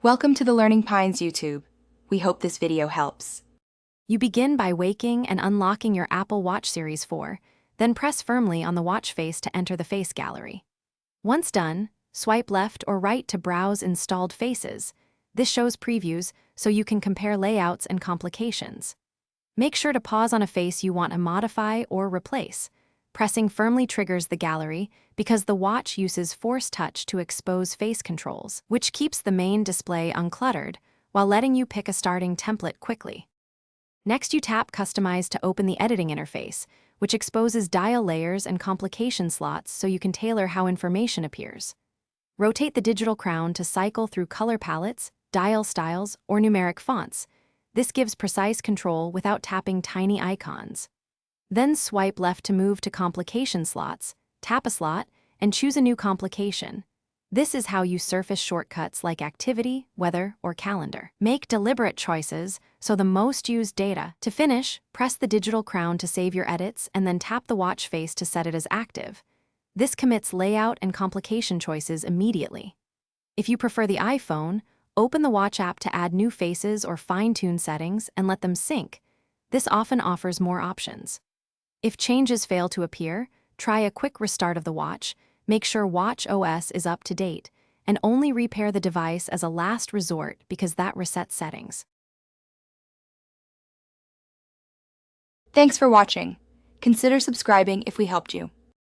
Welcome to the Learning Pines YouTube. We hope this video helps. You begin by waking and unlocking your Apple Watch Series 4, then press firmly on the watch face to enter the face gallery. Once done, swipe left or right to browse installed faces. This shows previews so you can compare layouts and complications. Make sure to pause on a face you want to modify or replace. Pressing firmly triggers the gallery because the watch uses force touch to expose face controls, which keeps the main display uncluttered while letting you pick a starting template quickly. Next, you tap Customize to open the editing interface, which exposes dial layers and complication slots so you can tailor how information appears. Rotate the digital crown to cycle through color palettes, dial styles, or numeric fonts. This gives precise control without tapping tiny icons. Then swipe left to move to complication slots, tap a slot, and choose a new complication. This is how you surface shortcuts like activity, weather, or calendar. Make deliberate choices so the most used data. To finish, press the digital crown to save your edits and then tap the watch face to set it as active. This commits layout and complication choices immediately. If you prefer the iPhone, open the watch app to add new faces or fine-tune settings and let them sync. This often offers more options. If changes fail to appear, try a quick restart of the watch, make sure Watch OS is up to date, and only repair the device as a last resort because that resets settings. Thanks for watching. Consider subscribing if we helped you.